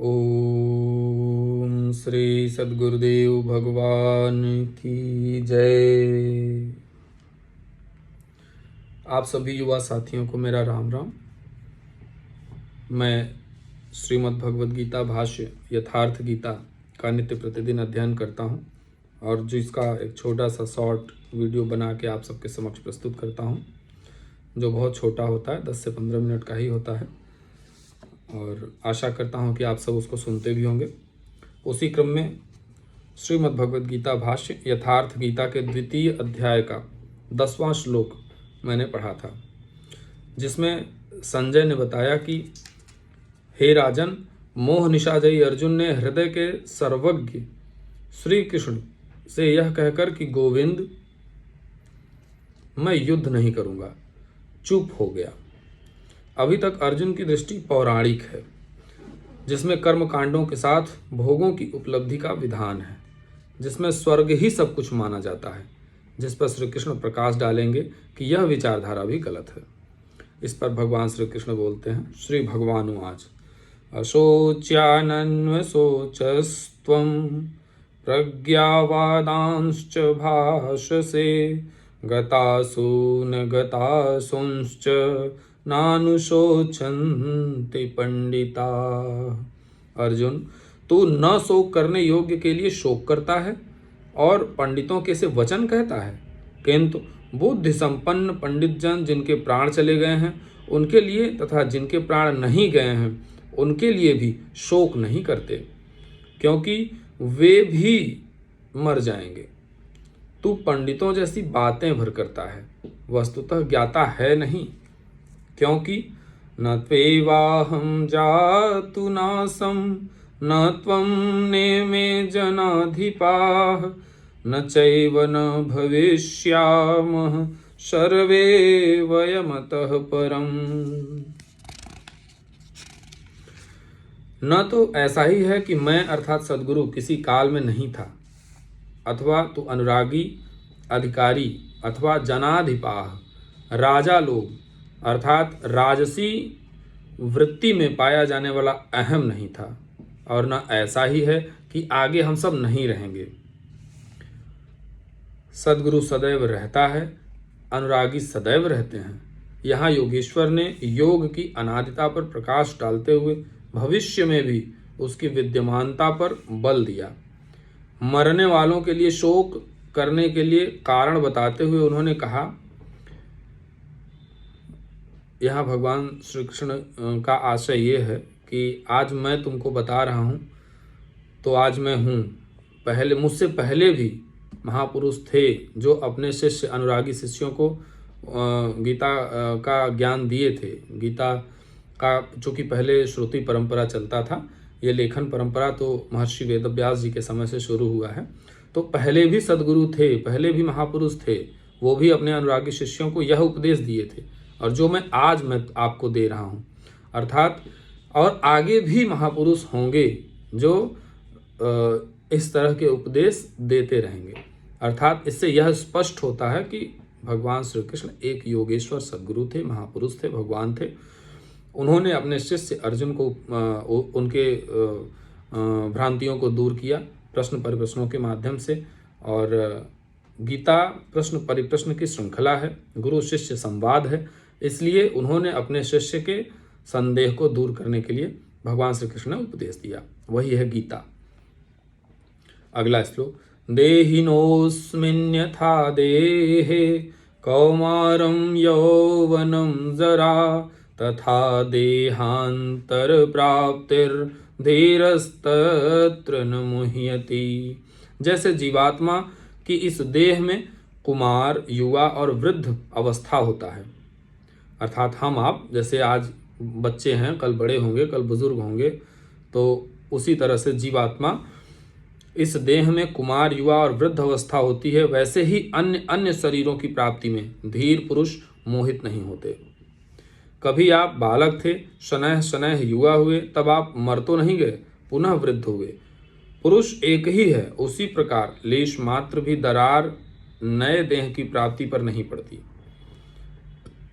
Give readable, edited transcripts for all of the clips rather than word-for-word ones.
ओम श्री सद्गुरुदेव भगवान की जय। आप सभी युवा साथियों को मेरा राम राम। मैं श्रीमद् भगवद गीता भाष्य यथार्थ गीता का नित्य प्रतिदिन अध्ययन करता हूं और जिसका एक छोटा सा शॉर्ट वीडियो बना के आप सबके समक्ष प्रस्तुत करता हूं, जो बहुत छोटा होता है, 10 से 15 मिनट का ही होता है और आशा करता हूं कि आप सब उसको सुनते भी होंगे। उसी क्रम में श्रीमद् भगवद गीता भाष्य यथार्थ गीता के द्वितीय अध्याय का 10वां श्लोक मैंने पढ़ा था, जिसमें संजय ने बताया कि हे राजन, मोह निशाजयी अर्जुन ने हृदय के सर्वज्ञ श्री कृष्ण से यह कहकर कि गोविंद मैं युद्ध नहीं करूंगा, चुप हो गया। अभी तक अर्जुन की दृष्टि पौराणिक है, जिसमें कर्म कांडों के साथ भोगों की उपलब्धि का विधान है, जिसमें स्वर्ग ही सब कुछ माना जाता है, जिस पर श्री कृष्ण प्रकाश डालेंगे कि यह विचारधारा भी गलत है। इस पर भगवान श्री कृष्ण बोलते हैं, श्री भगवानुवाच अशोच्यानन्वशोचस्त्वं प्रज्ञावादांश्च भाषसे गतासु न गतासुंश्च नानुशोचन्ति पंडिता। अर्जुन, तू न शोक करने योग्य के लिए शोक करता है और पंडितों के से वचन कहता है, किंतु बुद्धि संपन्न पंडित जन जिनके प्राण चले गए हैं उनके लिए तथा जिनके प्राण नहीं गए हैं उनके लिए भी शोक नहीं करते, क्योंकि वे भी मर जाएंगे। तू पंडितों जैसी बातें भर करता है, वस्तुतः ज्ञाता है नहीं, क्योंकि न त्वेवाहं जातु नासं न त्वं नेमे जनाधिपाः न चैव न भविष्यामः सर्वे वयमतः परम्। न तो ऐसा ही है कि मैं अर्थात सद्गुरु किसी काल में नहीं था, अथवा तू अनुरागी, अधिकारी अथवा जनाधिपाः राजा लोग अर्थात राजसी वृत्ति में पाया जाने वाला अहम नहीं था, और न ऐसा ही है कि आगे हम सब नहीं रहेंगे। सद्गुरु सदैव रहता है, अनुरागी सदैव रहते हैं। यहाँ योगेश्वर ने योग की अनादिता पर प्रकाश डालते हुए भविष्य में भी उसकी विद्यमानता पर बल दिया। मरने वालों के लिए शोक करने के लिए कारण बताते हुए उन्होंने कहा, यहाँ भगवान श्री कृष्ण का आशय ये है कि आज मैं तुमको बता रहा हूँ तो आज मैं हूँ। पहले मुझसे पहले भी महापुरुष थे जो अपने शिष्य अनुरागी शिष्यों को गीता का ज्ञान दिए थे। गीता का चूँकि पहले श्रुति परंपरा चलता था, ये लेखन परंपरा तो महर्षि वेदव्यास जी के समय से शुरू हुआ है, तो पहले भी सद्गुरु थे, पहले भी महापुरुष थे, वो भी अपने अनुरागी शिष्यों को यह उपदेश दिए थे और जो मैं आपको दे रहा हूँ। अर्थात और आगे भी महापुरुष होंगे जो इस तरह के उपदेश देते रहेंगे। अर्थात इससे यह स्पष्ट होता है कि भगवान श्री कृष्ण एक योगेश्वर सद्गुरु थे, महापुरुष थे, भगवान थे। उन्होंने अपने शिष्य अर्जुन को उनके भ्रांतियों को दूर किया प्रश्न परिप्रश्नों के माध्यम से, और गीता प्रश्न परिप्रश्न की श्रृंखला है, गुरु शिष्य संवाद है, इसलिए उन्होंने अपने शिष्य के संदेह को दूर करने के लिए भगवान श्री कृष्ण ने उपदेश दिया, वही है गीता। अगला श्लोक, देहिनोऽस्मिन्यथा देहे कौमारं यौवनं जरा तथा देहांतर प्राप्तिर्धीरस्तत्र न मुह्यति। जैसे जीवात्मा कि इस देह में कुमार, युवा और वृद्ध अवस्था होता है। अर्थात हम आप जैसे आज बच्चे हैं, कल बड़े होंगे, कल बुजुर्ग होंगे, तो उसी तरह से जीवात्मा इस देह में कुमार, युवा और वृद्ध अवस्था होती है। वैसे ही अन्य शरीरों की प्राप्ति में धीर पुरुष मोहित नहीं होते। कभी आप बालक थे, शनैः शनैः युवा हुए, तब आप मर तो नहीं गए, पुनः वृद्ध हुए। पुरुष एक ही है, उसी प्रकार लेश मात्र भी दरार नए देह की प्राप्ति पर नहीं पड़ती।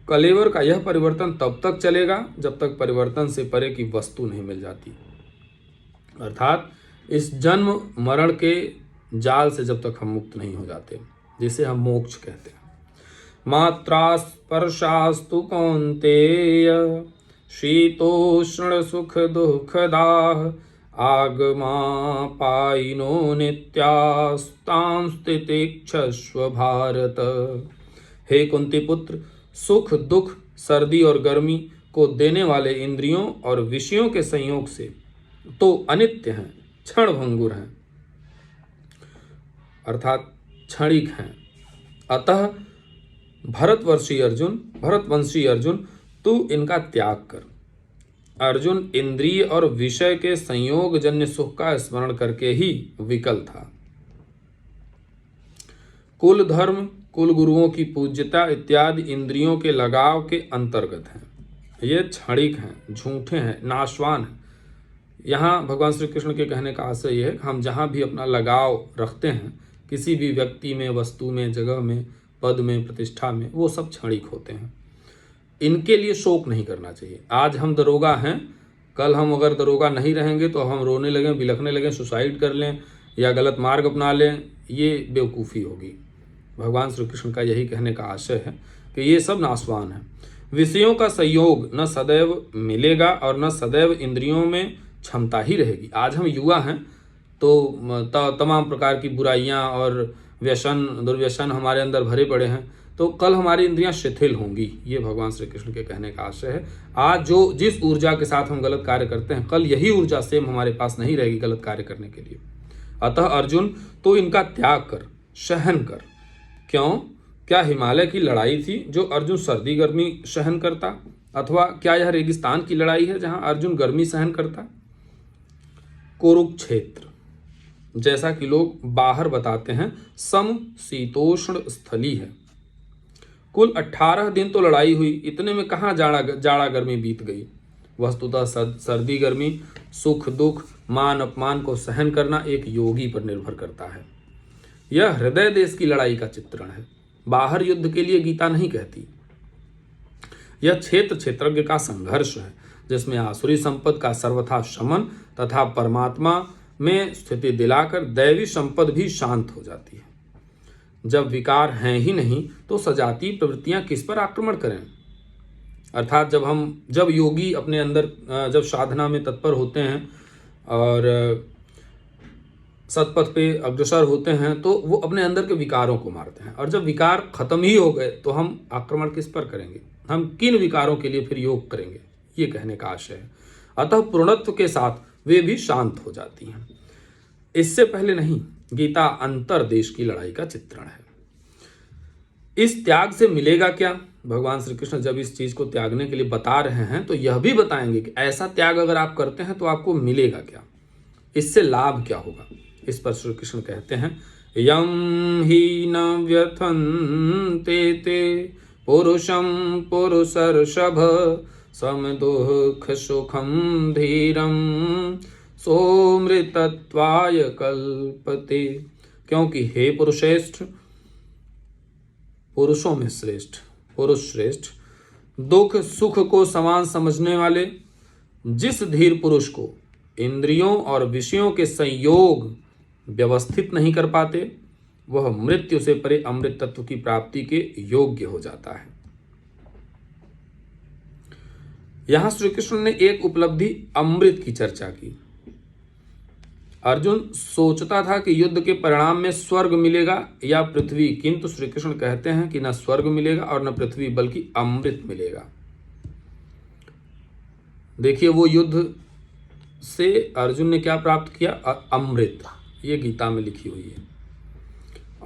कलेवर का यह परिवर्तन तब तक चलेगा जब तक परिवर्तन से परे की वस्तु नहीं मिल जाती। अर्थात इस जन्म मरण के जाल से जब तक हम मुक्त नहीं हो जाते, जिसे हम मोक्ष कहते हैं। मात्रा स्पर्शास्तु कौन्तेय शीतोष्ण सुख दुःखदाः आगमापायिनो नित्यास्तां स्थितिक्षस्व भारत। हे कुंती पुत्र, सुख दुख सर्दी और गर्मी को देने वाले इंद्रियों और विषयों के संयोग से तो अनित्य हैं, क्षण भंगुर हैं, अर्थात क्षणिक हैं। अतः भरतवंशी अर्जुन तू इनका त्याग कर। अर्जुन इंद्रिय और विषय के संयोग जन्य सुख का स्मरण करके ही विकल था। कुल धर्म, कुल गुरुओं की पूज्यता इत्यादि इंद्रियों के लगाव के अंतर्गत हैं। ये क्षणिक हैं, झूठे हैं, नाशवान हैं। यहाँ भगवान श्री कृष्ण के कहने का आशय यह है कि हम जहाँ भी अपना लगाव रखते हैं, किसी भी व्यक्ति में, वस्तु में, जगह में, पद में, प्रतिष्ठा में, वो सब क्षणिक होते हैं। इनके लिए शोक नहीं करना चाहिए। आज हम दरोगा हैं, कल हम अगर दरोगा नहीं रहेंगे तो हम रोने लगें, बिलखने लगें, सुसाइड कर लें या गलत मार्ग अपना लें, ये बेवकूफ़ी होगी। भगवान श्री कृष्ण का यही कहने का आशय है कि ये सब नाशवान है। विषयों का संयोग न सदैव मिलेगा और न सदैव इंद्रियों में क्षमता ही रहेगी। आज हम युवा हैं तो तमाम प्रकार की बुराइयां और व्यसन, दुर्व्यसन हमारे अंदर भरे पड़े हैं, तो कल हमारी इंद्रियां शिथिल होंगी। ये भगवान श्री कृष्ण के कहने का आशय है। आज जिस ऊर्जा के साथ हम गलत कार्य करते हैं, कल यही ऊर्जा सेम हमारे पास नहीं रहेगी गलत कार्य करने के लिए। अतः अर्जुन तो इनका त्याग कर, सहन कर। क्यों? क्या हिमालय की लड़ाई थी जो अर्जुन सर्दी गर्मी सहन करता, अथवा क्या यह रेगिस्तान की लड़ाई है जहां अर्जुन गर्मी सहन करता? कुरुक्षेत्र, जैसा कि लोग बाहर बताते हैं, सम शीतोष्ण स्थली है। कुल 18 दिन तो लड़ाई हुई, इतने में कहाँ जाड़ा गर्मी बीत गई। वस्तुतः सर्दी गर्मी, सुख दुख, मान अपमान को सहन करना एक योगी पर निर्भर करता है। यह हृदय देश की लड़ाई का चित्रण है, बाहर युद्ध के लिए गीता नहीं कहती। यह क्षेत्र क्षेत्रज्ञ का संघर्ष है, जिसमें आसुरी संपद का सर्वथा शमन तथा परमात्मा में स्थिति दिलाकर दैवी संपद भी शांत हो जाती है। जब विकार हैं ही नहीं तो सजातीय प्रवृत्तियां किस पर आक्रमण करें? अर्थात जब योगी अपने अंदर जब साधना में तत्पर होते हैं और सतपथ पे अग्रसर होते हैं, तो वो अपने अंदर के विकारों को मारते हैं। और जब विकार खत्म ही हो गए तो हम आक्रमण किस पर करेंगे? हम किन विकारों के लिए फिर योग करेंगे? ये कहने का आशय है। अतः पूर्णत्व के साथ वे भी शांत हो जाती हैं। इससे पहले नहीं, गीता अंतरदेश की लड़ाई का चित्रण है। इस त्याग से मिलेगा क्या? भगवान श्री कृष्ण जब इस चीज को त्यागने के लिए बता रहे हैं तो यह भी बताएंगे कि ऐसा त्याग अगर आप करते हैं तो आपको मिलेगा क्या, इससे लाभ क्या होगा। इस पर श्री कृष्ण कहते हैं, यम ही न व्यथन्ते ते पुरुषम पुरुषर्षभ सम दुःख सुखम धीरम सोमृतत्वाय कल्पते। क्योंकि हे पुरुषेष्ठ, पुरुषों में श्रेष्ठ, पुरुष श्रेष्ठ, दुख सुख को समान समझने वाले जिस धीर पुरुष को इंद्रियों और विषयों के संयोग व्यवस्थित नहीं कर पाते, वह मृत्यु से परे अमृत तत्व की प्राप्ति के योग्य हो जाता है। यहां श्री कृष्ण ने एक उपलब्धि अमृत की चर्चा की। अर्जुन सोचता था कि युद्ध के परिणाम में स्वर्ग मिलेगा या पृथ्वी, किंतु श्री कृष्ण कहते हैं कि न स्वर्ग मिलेगा और न पृथ्वी, बल्कि अमृत मिलेगा। देखिए, वो युद्ध से अर्जुन ने क्या प्राप्त किया? अमृत। ये गीता में लिखी हुई है।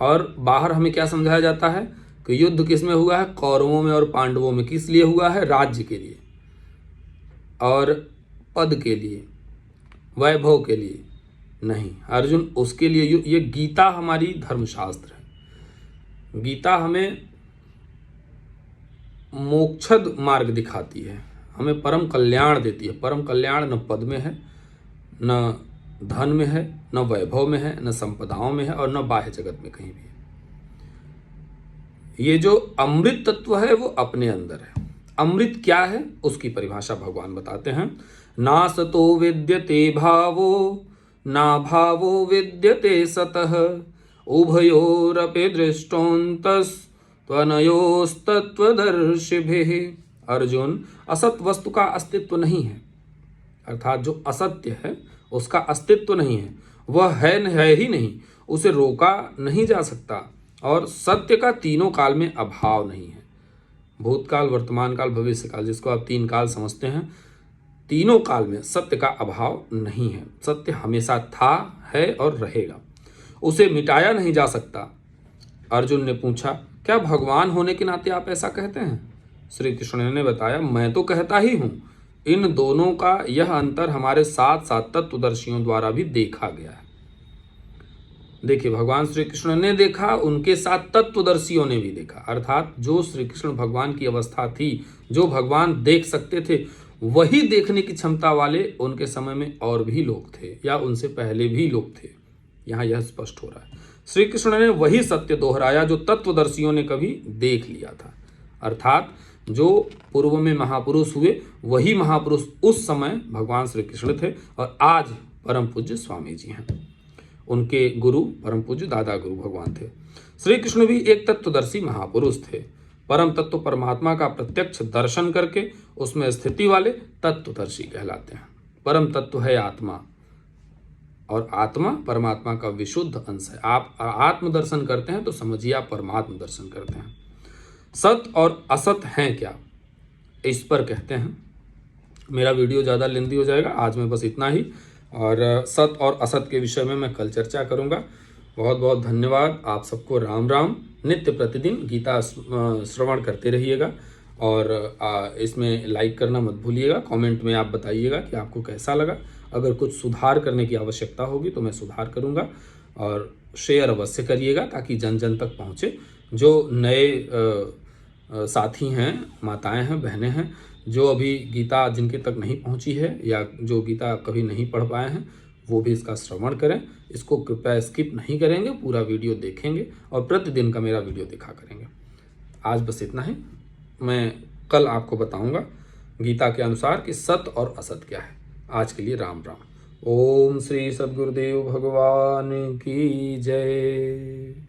और बाहर हमें क्या समझाया जाता है कि युद्ध किस में हुआ है? कौरवों में और पांडवों में। किस लिए हुआ है? राज्य के लिए और पद के लिए, वैभव के लिए नहीं। अर्जुन उसके लिए, ये गीता हमारी धर्मशास्त्र है। गीता हमें मोक्षद मार्ग दिखाती है, हमें परम कल्याण देती है। परम कल्याण न पद में है, न धन में है, न वैभव में है, न संपदाओं में है और न बाह्य जगत में कहीं भी है। ये जो अमृत तत्व है वो अपने अंदर है। अमृत क्या है उसकी परिभाषा भगवान बताते हैं। नासतो विद्यते भावो ना भावो विद्यते सतः उभयोरपि दृष्टोऽन्तस् त्वनयोस्तत्त्वदर्शिभिः। अर्जुन, असत वस्तु का अस्तित्व नहीं है, अर्थात जो असत्य है उसका अस्तित्व नहीं है, वह है ही नहीं, उसे रोका नहीं जा सकता। और सत्य का तीनों काल में अभाव नहीं है, भूतकाल, वर्तमान काल, भविष्य काल, जिसको आप तीन काल समझते हैं, तीनों काल में सत्य का अभाव नहीं है। सत्य हमेशा था, है और रहेगा, उसे मिटाया नहीं जा सकता। अर्जुन ने पूछा, क्या भगवान होने के नाते आप ऐसा कहते हैं? श्री कृष्ण ने बताया, मैं तो कहता ही हूं। इन दोनों का यह अंतर हमारे साथ साथ तत्वदर्शियों द्वारा भी देखा गया है। देखिए, भगवान श्री कृष्ण ने देखा, उनके साथ तत्वदर्शियों ने भी देखा, अर्थात जो श्री कृष्ण भगवान की अवस्था थी, जो भगवान देख सकते थे, वही देखने की क्षमता वाले उनके समय में और भी लोग थे, या उनसे पहले भी लोग थे। यहाँ यह स्पष्ट हो रहा है। श्री कृष्ण ने वही सत्य दोहराया जो तत्वदर्शियों ने कभी देख लिया था, अर्थात जो पूर्व में महापुरुष हुए वही महापुरुष उस समय भगवान श्री कृष्ण थे और आज परम पूज्य स्वामी जी हैं। उनके गुरु परम पूज्य दादा गुरु भगवान थे। श्री कृष्ण भी एक तत्वदर्शी महापुरुष थे। परम तत्व परमात्मा का प्रत्यक्ष दर्शन करके उसमें स्थिति वाले तत्वदर्शी कहलाते हैं। परम तत्व है आत्मा, और आत्मा परमात्मा का विशुद्ध अंश है। आप आत्म दर्शन करते हैं तो समझिए आप परमात्मा दर्शन करते हैं। सत और असत हैं क्या, इस पर कहते हैं। मेरा वीडियो ज़्यादा लेंदी हो जाएगा, आज मैं बस इतना ही, और सत और असत के विषय में मैं कल चर्चा करूंगा। बहुत बहुत धन्यवाद। आप सबको राम राम। नित्य प्रतिदिन गीता श्रवण करते रहिएगा, और इसमें लाइक करना मत भूलिएगा। कमेंट में आप बताइएगा कि आपको कैसा लगा। अगर कुछ सुधार करने की आवश्यकता होगी तो मैं सुधार करूंगा, और शेयर अवश्य करिएगा ताकि जन जन तक पहुंचे। जो नए साथी हैं, माताएं हैं, बहनें हैं, जो अभी गीता जिनके तक नहीं पहुंची है या जो गीता कभी नहीं पढ़ पाए हैं, वो भी इसका श्रवण करें। इसको कृपया स्किप नहीं करेंगे, पूरा वीडियो देखेंगे और प्रतिदिन का मेरा वीडियो देखा करेंगे। आज बस इतना ही। मैं कल आपको बताऊंगा गीता के अनुसार कि सत और असत क्या है। आज के लिए राम राम। ओम श्री सद्गुरुदेव भगवान की जय।